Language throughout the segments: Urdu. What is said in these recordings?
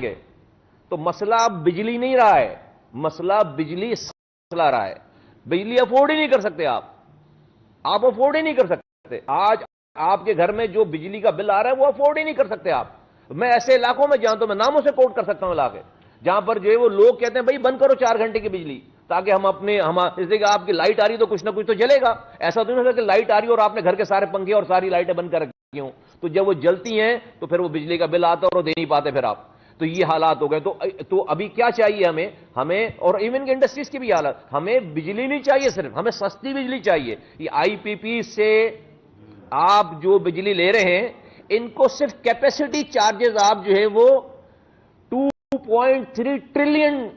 گے. تو مسئلہ اب بجلی نہیں رہا ہے, مسئلہ بجلی مسئلہ رہا ہے. بجلی افورڈ ہی نہیں کر سکتے آپ افورڈ ہی نہیں کر سکتے. آج آپ کے گھر میں جو بجلی کا بل آ رہا ہے وہ افورڈ ہی نہیں کر سکتے آپ. میں ایسے علاقوں میں جانتا ہوں, میں ناموں سے کوٹ کر سکتا ہوں علاقے, جہاں پر جو ہے وہ لوگ کہتے ہیں بھائی بند کرو 4 گھنٹے کی بجلی, تاکہ ہم اس لیے کہ آپ کی لائٹ آ رہی تو کچھ نہ کچھ تو جلے گا. ایسا تو نہیں ہوتا کہ لائٹ آ رہی اور آپ نے گھر کے سارے پنکھے اور ساری لائٹیں بند کر رکھی ہوں, تو جب وہ جلتی ہیں تو پھر وہ بجلی کا بل آتا ہے اور وہ دے نہیں پاتے پھر آپ. تو یہ حالات ہو گئے. تو ابھی کیا چاہیے ہمیں اور ایون کہ انڈسٹریز کی بھی حالت, ہمیں بجلی نہیں چاہیے صرف, ہمیں سستی بجلی چاہیے. یہ آئی پی پی سے آپ جو بجلی لے رہے ہیں ان کو صرف کیپیسٹی چارجز آپ جو ہے وہ 2.3 ٹریلین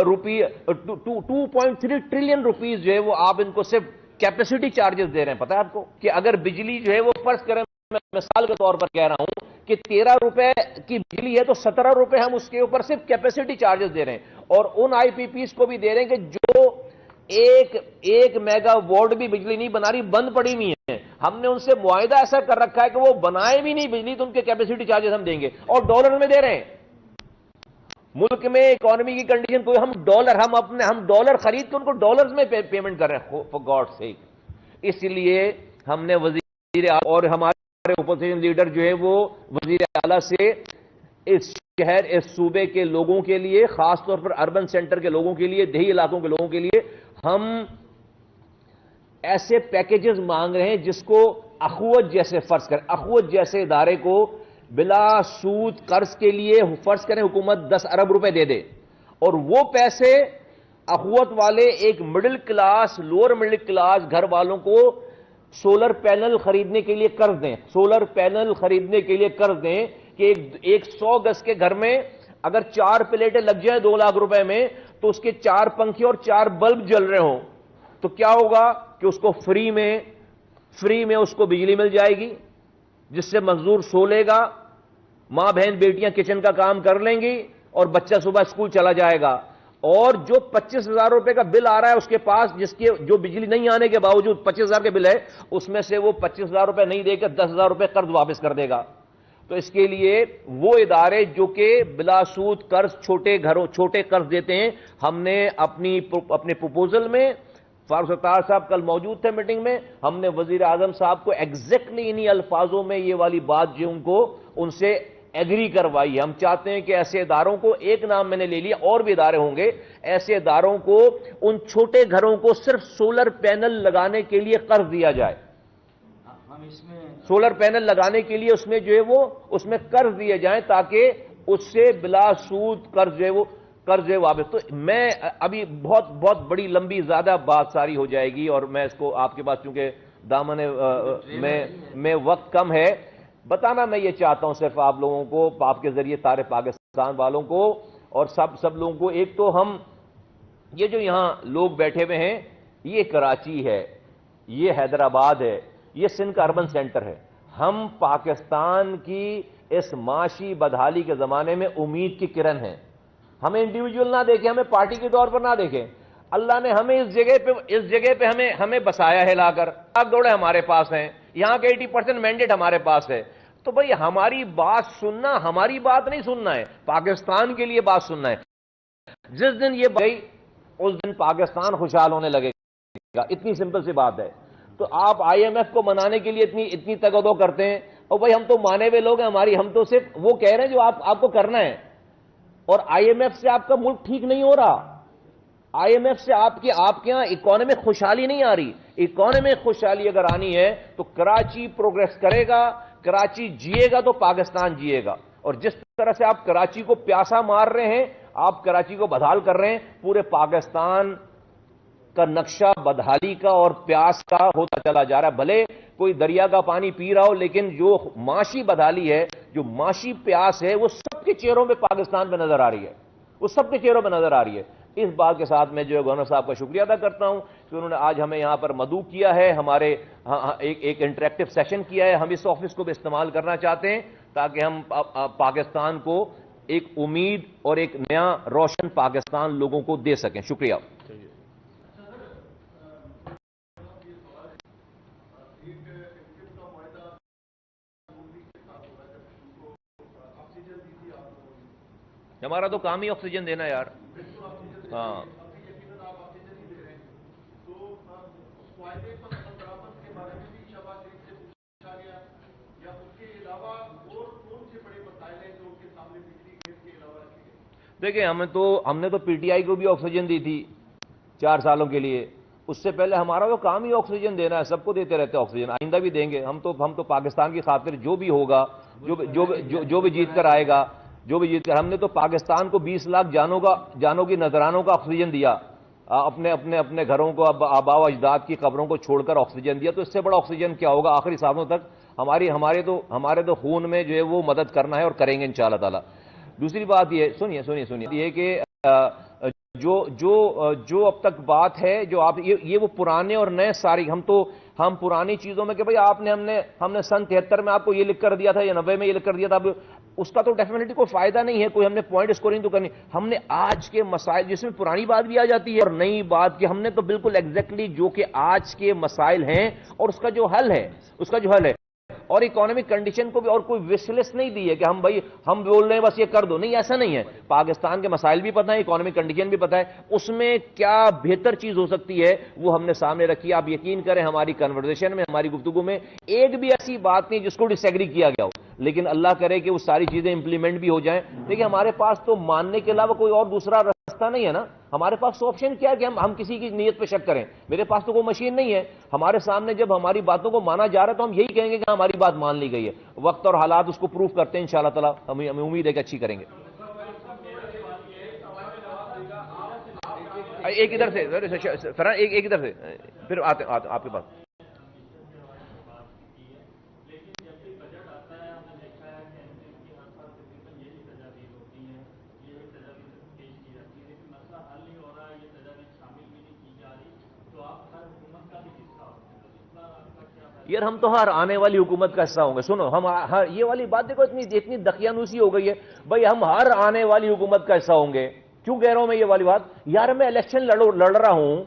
روپی 2.3 ٹریلین روپیز جو ہے وہ آپ ان کو صرف کیپیسٹی چارجز دے رہے ہیں. پتہ ہے آپ کو کہ اگر بجلی جو ہے وہ فرض کریں, میں مثال کے طور پر کہہ رہا ہوں کہ 13 روپے کی بجلی ہے تو 17 روپے ہم اس کے اوپر صرف کیپیسٹی چارجز دے رہے ہیں, اور ان آئی پی پیز کو بھی دے رہے ہیں کہ جو ایک میگا واٹ بھی بجلی نہیں بنا رہی, بند پڑی ہوئی ہیں. ہم نے ان سے معاہدہ ایسا کر رکھا ہے کہ وہ بنائے بھی نہیں بجلی تو ان کے کیپیسٹی چارجز ہم دیں گے, اور ڈالر میں دے رہے ہیں. ملک میں اکانومی کی کنڈیشن کوئی, ہم ڈالر خرید کے ان کو ڈالرز میں پیمنٹ کر رہے ہیں فار گاڈ سیک. اس لیے ہم نے وزیر اور ہمارے اپوزیشن لیڈر جو ہے وہ وزیر اعلیٰ سے اس شہر اس صوبے کے لوگوں کے لیے, خاص طور پر اربن سینٹر کے لوگوں کے لیے, دیہی علاقوں کے لوگوں کے لیے ہم ایسے پیکیجز مانگ رہے ہیں جس کو اخوت جیسے فرض کریں, اخوت جیسے ادارے کو بلا سود قرض کے لیے فرض کریں حکومت 10 ارب روپے دے دے, اور وہ پیسے اخوت والے ایک middle class lower middle class گھر والوں کو سولر پینل خریدنے کے لیے قرض دیں, سولر پینل خریدنے کے لیے قرض دیں کہ ایک 100 گز کے گھر میں اگر 4 پلیٹیں لگ جائیں 2 لاکھ روپے میں, تو اس کے 4 پنکھے اور 4 بلب جل رہے ہوں, تو کیا ہوگا کہ اس کو فری میں اس کو بجلی مل جائے گی, جس سے مزدور سو لے گا, ماں بہن بیٹیاں کچن کا کام کر لیں گی, اور بچہ صبح اسکول چلا جائے گا. اور جو 25,000 روپے کا بل آ رہا ہے اس کے پاس, جس کے جو بجلی نہیں آنے کے باوجود 25,000 کے بل ہے, اس میں سے وہ 25,000 روپے نہیں دے کے 10,000 روپے قرض واپس کر دے گا. تو اس کے لیے وہ ادارے جو کہ بلا سود قرض چھوٹے قرض دیتے ہیں, ہم نے اپنے پروپوزل میں, فاروق ستار صاحب کل موجود تھے میٹنگ میں, ہم نے وزیر اعظم صاحب کو ایگزیکٹلی انہی الفاظوں میں یہ والی بات جو ان سے ایگری کروائی. ہم چاہتے ہیں کہ ایسے اداروں کو, ایک نام میں نے لے لیا, اور بھی ادارے ہوں گے, ایسے اداروں کو ان چھوٹے گھروں کو صرف سولر پینل لگانے کے لیے قرض دیا جائے. سولر پینل لگانے کے لیے اس میں جو ہے وہ اس میں قرض دیے جائیں تاکہ اس سے بلا سود قرض ہے وہ قرض واپس. تو میں ابھی بہت بڑی لمبی زیادہ بات ساری ہو جائے گی, اور میں اس کو آپ کے پاس چونکہ دامن میں وقت کم ہے, بتانا میں یہ چاہتا ہوں صرف آپ لوگوں کو, آپ کے ذریعے سارے پاکستان والوں کو اور سب لوگوں کو. ایک تو ہم یہ جو یہاں لوگ بیٹھے ہوئے ہیں, یہ کراچی ہے, یہ حیدرآباد ہے, یہ سندھ کا اربن سینٹر ہے. ہم پاکستان کی اس معاشی بدحالی کے زمانے میں امید کی کرن ہیں. ہمیں انڈیویجول نہ دیکھیں, ہمیں پارٹی کے طور پر نہ دیکھیں. اللہ نے ہمیں اس جگہ پہ ہمیں بسایا ہے لا کر. گوڑے ہمارے پاس ہیں, یہاں کے 80% مینڈیٹ ہمارے پاس ہے. تو بھئی ہماری بات سننا, ہماری بات نہیں سننا ہے, پاکستان کے لیے بات سننا ہے. جس دن یہ گئی اس دن پاکستان خوشحال ہونے لگے گا, اتنی سمپل سی بات ہے. تو آپ آئی ایم ایف کو منانے کے لیے اتنی تگدو کرتے ہیں, اور بھئی ہم تو مانے ہوئے لوگ ہیں, ہم تو صرف وہ کہہ رہے ہیں جو آپ کو کرنا ہے. اور آئی ایم ایف سے آپ کا ملک ٹھیک نہیں ہو رہا, آئی ایم ایف سے آپ کے یہاں اکانومی خوشحالی نہیں آ رہی. اکانومی خوشحالی اگر آنی ہے تو کراچی پروگریس کرے گا, کراچی جیے گا تو پاکستان جیے گا. اور جس طرح سے آپ کراچی کو پیاسا مار رہے ہیں, آپ کراچی کو بدحال کر رہے ہیں, پورے پاکستان کا نقشہ بدحالی کا اور پیاس کا ہوتا چلا جا رہا ہے. بھلے کوئی دریا کا پانی پی رہا ہو, لیکن جو معاشی بدحالی ہے, جو معاشی پیاس ہے, وہ سب کے چہروں پہ پاکستان پہ نظر آ رہی ہے, وہ سب کے چہروں پہ نظر آ رہی ہے. اس بات کے ساتھ میں جو ہے گورنر صاحب کا شکریہ ادا کرتا ہوں کہ انہوں نے آج ہمیں یہاں پر مدعو کیا ہے, ہمارے ایک انٹریکٹیو سیشن کیا ہے. ہم اس آفس کو بھی استعمال کرنا چاہتے ہیں تاکہ ہم پاکستان کو ایک امید اور ایک نیا روشن پاکستان لوگوں کو دے سکیں. شکریہ. ہمارا تو کام ہی آکسیجن دینا ہے یار. ہاں دیکھیں ہم نے تو پی ٹی آئی کو بھی آکسیجن دی تھی 4 سالوں کے لیے. اس سے پہلے ہمارا تو کام ہی آکسیجن دینا ہے, سب کو دیتے رہتے ہیں آکسیجن, آئندہ بھی دیں گے. ہم تو پاکستان کی خاطر جو بھی ہوگا, جو بھی جیت کر آئے گا, ہم نے تو پاکستان کو 20 لاکھ جانوں کی نذرانوں کا آکسیجن دیا, اپنے گھروں کو, آباء و اجداد کی قبروں کو چھوڑ کر آکسیجن دیا. تو اس سے بڑا آکسیجن کیا ہوگا آخری سانسوں تک. ہمارے تو خون میں جو ہے وہ مدد کرنا ہے, اور کریں گے انشاءاللہ تعالی. دوسری بات یہ سنیے یہ کہ جو اب تک بات ہے, جو آپ یہ وہ پرانے اور نئے ساری, ہم پرانی چیزوں میں کہ بھئی ہم نے سن 73 میں آپ کو یہ لکھ کر دیا تھا یا 90 میں یہ لکھ کر دیا تھا, اب اس کا تو ڈیفینیٹلی کوئی فائدہ نہیں ہے, کوئی ہم نے پوائنٹ اسکورنگ تو کرنی. ہم نے آج کے مسائل, جس میں پرانی بات بھی آ جاتی ہے اور نئی بات, کہ ہم نے تو بالکل ایگزیکٹلی جو کہ آج کے مسائل ہیں اور اس کا جو حل ہے, اور اکانومک کنڈیشن کو بھی, اور کوئی وش لسٹ نہیں دی ہے کہ ہم بول رہے ہیں بس یہ کر دو, نہیں, ایسا نہیں ہے. پاکستان کے مسائل بھی پتہ ہے, اکانومک کنڈیشن بھی پتہ ہے, اس میں کیا بہتر چیز ہو سکتی ہے وہ ہم نے سامنے رکھی. آپ یقین کریں ہماری کنورسیشن میں, ہماری گفتگو میں ایک بھی ایسی بات نہیں جس کو ڈس ایگری کیا گیا ہو, لیکن اللہ کرے کہ وہ ساری چیزیں امپلیمنٹ بھی ہو جائیں. دیکھیں ہمارے پاس تو ماننے کے علاوہ کوئی اور دوسرا راستہ نہیں ہے نا. ہمارے پاس تو آپشن کیا ہے کہ ہم کسی کی نیت پہ شک کریں. میرے پاس تو کوئی مشین نہیں ہے. ہمارے سامنے جب ہماری باتوں کو مانا جا رہا ہے تو ہم یہی کہیں گے کہ ہماری بات مان لی گئی ہے. وقت اور حالات اس کو پروف کرتے ہیں انشاءاللہ تعالی. ہمیں امید ہے کہ اچھی کریں گے. ایک ادھر سے فرحان, ایک ادھر سے, پھر آتے آپ کے پاس. یار ہم تو ہر آنے والی حکومت کا حصہ ہوں گے. سنو, یہ والی بات دیکھو, اتنی دقیانوسی ہو گئی ہے. بھائی ہم ہر آنے والی حکومت کا حصہ ہوں گے. کیوں کہہ رہا ہوں میں یہ والی بات؟ یار میں الیکشن لڑ رہا ہوں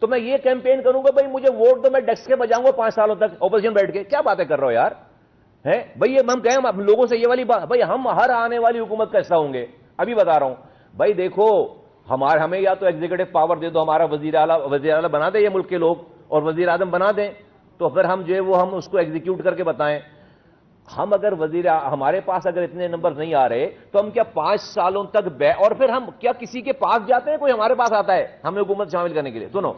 تو میں یہ کیمپین کروں گا بھائی مجھے ووٹ دو, میں ڈیسک کے بجاؤں گا 5 سالوں تک اپوزیشن بیٹھ کے. کیا باتیں کر رہے ہو یار, ہے بھائی؟ ہم کہیں ہم لوگوں سے یہ والی بات, بھائی ہم ہر آنے والی حکومت کا حصہ ہوں گے. ابھی بتا رہا ہوں بھائی, دیکھو ہمیں یا تو ایگزیکٹو پاور دے دو, ہمارا وزیر اعلیٰ بنا دے یہ ملک کے لوگ, اور وزیر اعظم بنا دیں, تو پھر ہم جو ہے وہ ہم اس کو ایگزیکیوٹ کر کے بتائیں. ہم اگر ہمارے پاس اگر اتنے نمبر نہیں آ رہے تو ہم کیا 5 سالوں تک اور پھر ہم کیا کسی کے پاس جاتے ہیں؟ کوئی ہمارے پاس آتا ہے ہمیں حکومت شامل کرنے کے لیے؟ سنو,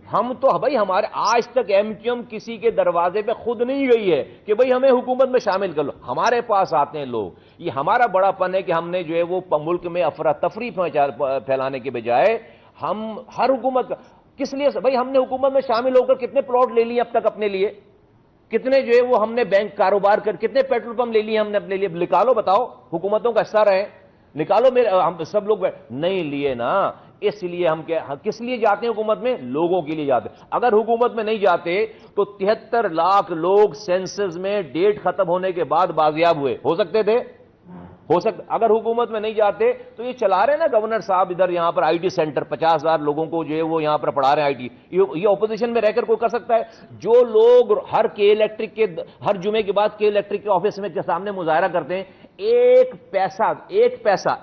ہم تو بھائی ہمارے آج تک ایم کیو ایم کسی کے دروازے پہ خود نہیں گئی ہے کہ بھئی ہمیں حکومت میں شامل کر لو. ہمارے پاس آتے ہیں لوگ. یہ ہمارا بڑا پن ہے کہ ہم نے جو ہے وہ ملک میں افراتفری پھیلانے کے بجائے ہم ہر حکومت کس لیے بھئی ہم نے حکومت میں شامل ہو کر کتنے پلاٹ لے لیے اب تک اپنے لیے, کتنے جو ہے وہ ہم نے بینک کاروبار کر, کتنے پیٹرول پمپ لے لیے ہم نے اپنے لیے. نکالو, بتاؤ, حکومتوں کا حصہ رہے, نکالو. ہم سب لوگ نہیں لیے نا. اس لیے ہم کس لیے جاتے ہیں حکومت میں؟ لوگوں کے لیے جاتے ہیں. اگر حکومت میں نہیں جاتے تو 73 لاکھ لوگ سینسز میں ڈیٹ ختم ہونے کے بعد بازیاب ہو سکتے تھے. اگر حکومت میں نہیں جاتے تو یہ چلا رہے ہیں نا گورنر صاحب ادھر یہاں پر آئی ٹی سینٹر, 50,000 لوگوں کو جو ہے وہ یہاں پر پڑھا رہے ہیں آئی ٹی. یہ اپوزیشن میں رہ کر کوئی کر سکتا ہے؟ جو لوگ ہر جمعے کے بعد کے الیکٹرک کے آفس میں کے سامنے مظاہرہ کرتے ہیں, ایک پیسہ